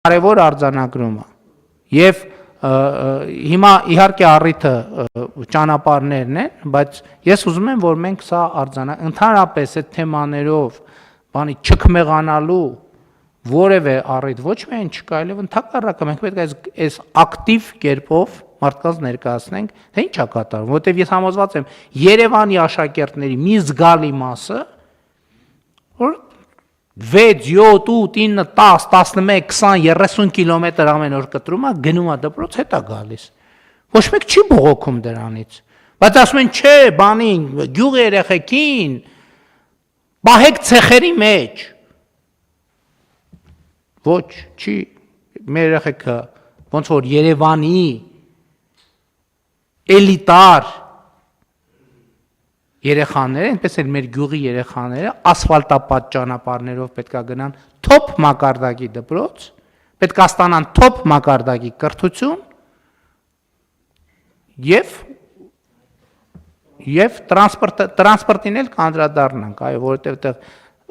կարևոր արձանագրումը եւ հիմա իհարկե առիթը ճանապարհներն են, բայց ես ուզում եմ, որ մենք սա ընդհանրապես այդ թեմաներով բանի չքմեղանալու որևէ առիթ ոչ միայն չկա, այլև ընդհակառակը մենք պետք է այս ակտիվ կերպով մարդկանց ներկայացնենք, թե ինչ է կատարվում, որովհետև ես համոզված եմ Երևանի աշակերտների մի զգալի մասը, որ 6, 7, 8, 9, 10, 11, 20, 30 կիլոմետր ամեն օր կտրում է, գնում է դպրոց, հետա գալիս։ Ոչ մեկ չի բողոքում դրանից։ Բայց ասում են, չէ, բանի, գյուղի երեխեքին, պահեք ցեխերի մեջ։ Ոչ, չի, մեր երեխեքը ոնց որ Երևանի էլիտար երեխաները, այնպես էլ մեր գյուղի երեխաները ասֆալտապատ ճանապարհներով պետքա գնան թոփ մակարդակի դպրոց, պետքա ստանան թոփ մակարդակի կրթություն եւ տրանսպորտին էլ կանդրադառնանք, այո, որովհետեւ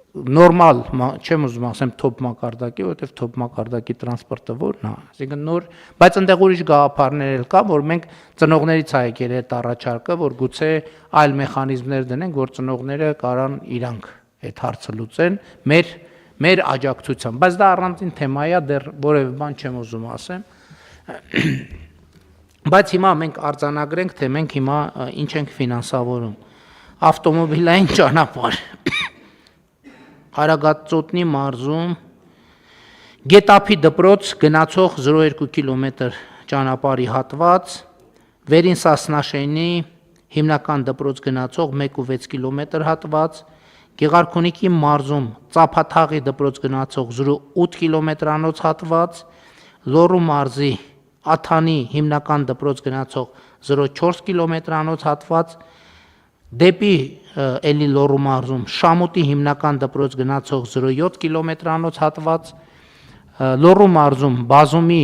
նորմալ չեմ ուզում ասեմ թոփ մակարդակի, որովհետև թոփ մակարդակի տրանսպորտը որն է, այսինքն նոր, բայց այնտեղ ուրիշ գաղափարներ էլ կա, որ մենք ծնողներից է եկել այդ առաջարկը, որ գուցե այլ մեխանիզմներ դնենք, որ ծնողները կարան իրանք այդ հարցը լուծեն մեր աջակցությամբ, բայց դա առանձին թեմա է, դեռ որևէ բան չեմ ուզում ասեմ։ Բայց հիմա մենք արձանագրենք, թե մենք հիմա ինչ ենք ֆինանսավորում։ Ավտոմոբիլային ճանապարհ Հարագածոտնի մարզում Գետափի դպրոց գնացող 0.2 կիլոմետր ճանապարհի հատված, Վերին Սասնաշենի հիմնական դպրոց գնացող 1.6 կիլոմետր հատված, Գեղարքունիքի մարզում Ծափաթաղի դպրոց գնացող 0.8 կիլոմետրանոց հատված, Լոռու մարզի Աթանի հիմնական դպրոց գնացող 0.4 կիլոմետրանոց հատված, դեպի էլի Լոռու մարզում Շամուտի հիմնական դպրոց գնացող 0.7 կիլոմետրանոց հատված, Լոռու մարզում Բազումի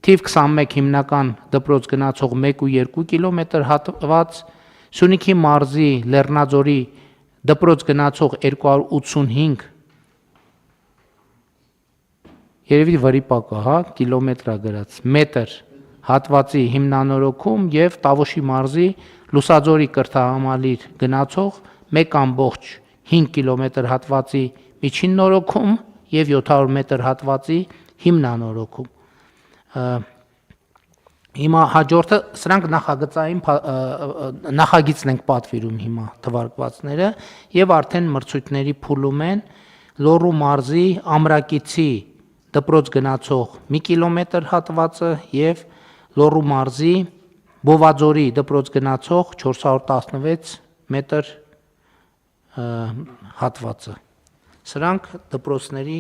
թիվ 21 հիմնական դպրոց գնացող 1.2 կիլոմետր հատված, Սյունիքի մարզի Լեռնաձորի դպրոց գնացող 285 երևի վրիպակա, հա, կիլոմետրա գրած, մետր հատվածի հիմնանորոգում եւ Տավուշի մարզի Լուսաձորի կրթահամալիր գնացող 1.5 կիլոմետր հատվածի միջին նորոգում եւ 700 մետր հատվածի հիմնանորոգում։ Հիմա հաջորդը սրանք նախագծային նախագիծն ենք պատվիրում հիմա թվարկվածները եւ արդեն մրցույթների փուլում են Լոռու մարզի Ամրակիցի դպրոց գնացող 1 կիլոմետր հատվածը եւ Լոռու մարզի Բովաձորի դպրոց գնացող 416 մետր հատվածը։ Սրանք դպրոցների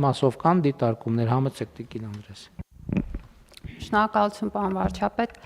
մասով կան դիտարկումներ, համեցեք Տիկին Անդրես։ Շնորհակալություն, պարոն վարչապետ։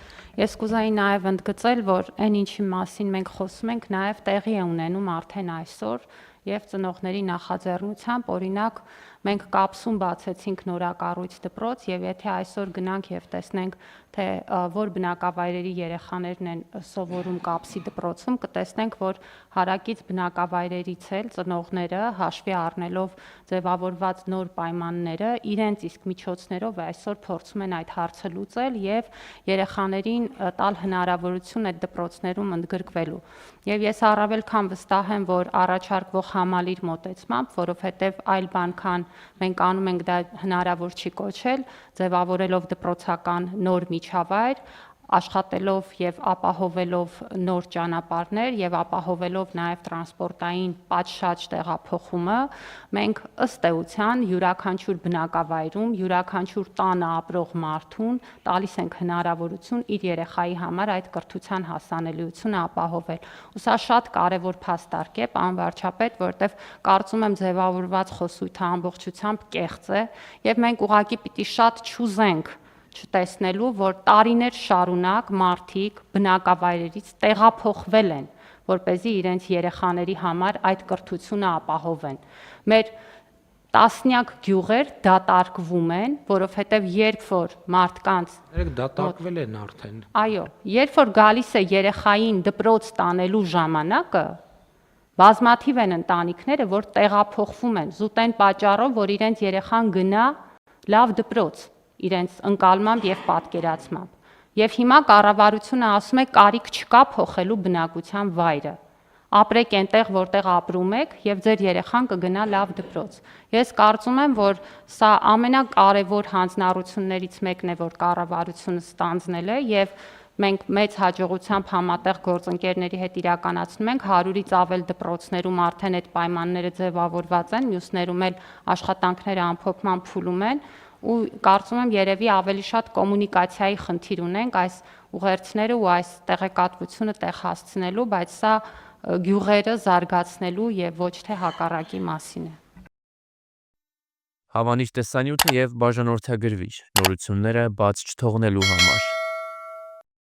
Ես կուզեի նաև ընդգծել, որ այն ինչի մասին մենք խոսում ենք, նաև տեղի է ունենում արդեն այսօր եւ ծնողների նախաձեռնությամբ, օրինակ մենք կապսում բացեցինք նորակառույց դպրոց եւ եթե այսօր գնանք եւ տեսնենք թե որ բնակավայրերի երեխաներն են սովորում կապսի դպրոցում, կտեսնենք, որ հարակից բնակավայրերից էլ ծնողները հաշվի առնելով ձևավորված նոր պայմանները իրենց իսկ միջոցներով այսօր փորձում են այդ հարցը լուծել եւ երեխաներին տալ հնարավորություն այդ դպրոցներում ընդգրկվելու։ Եվ ես առավել քան վստահ եմ, որ առաջարկվող համալիր մոտեցմամբ, որովհետև այլ բան քան մենք անում ենք դա հնարավոր չի կոչել, ձևավորելով դպրոցական նոր միջավայր, աշխատելով եւ ապահովելով նոր ճանապարհներ եւ ապահովելով նաեւ տրանսպորտային պատշաճ տեղափոխումը, մենք ըստ էության յուրաքանչյուր բնակավայրում, յուրաքանչյուր տանը ապրող մարդուն տալիս ենք հնարավորություն իր երեխայի համար այդ կրթության հասանելիությունը ապահովել։ Ու սա շատ կարեւոր փաստարկ է, պարոն վարչապետ, որտեվ կարծում եմ ձևավորված խոսույթը ամբողջությամբ կեղծ է եւ մենք ուղղակի պիտի շատ չուզենք չտեսնելու, որ տարիներ շարունակ մարդիկ բնակավայրերից տեղափոխվել են, որպեսզի իրենց երեխաների համար այդ կրթությունը ապահովեն։ Մեր տասնյակ գյուղեր դատարկվում են, որովհետև երբ որ մարդկանց դատարկվել են արդեն։ Այո, երբ որ գալիս է երեխային դպրոց տանելու ժամանակը, բազմաթիվ են ընտանիքները, որ տեղափոխվում են զուտ այն պատճառով, որ իրենց երեխան գնա լավ դպրոց իրենց ընկալմամբ եւ պատկերացմամբ։ Եվ հիմա կառավարությունը ասում է կարիք չկա փոխելու բնակության վայրը։ Ապրեք այնտեղ, որտեղ ապրում եք, եւ ձեր երեխան կգնա լավ դպրոց։ Ես կարծում եմ, որ սա ամենակարևոր հանձնառություններից մեկն է, որ կառավարությունը ստանձնել է եւ մենք մեծ հաջողությամբ համատեղ գործընկերների հետ իրականացնում ենք 100-ից ավել դպրոցներում արդեն այդ պայմանները ձևավորված են, մյուսներում էլ աշխատանքները ամփոփման փուլում են ու կարծում եմ երևի ավելի շատ կոմունիկացիայի խնդիր ունենք այս ուղերձները ու այս տեղեկատվությունը տեղ հասցնելու, բայց սա գյուղերը զարգացնելու եւ ոչ թե հակառակի մասին է։ Հավանիչ տեսանյութ եւ բաժանորդագրվիչ նորությունները բաց չթողնելու համար։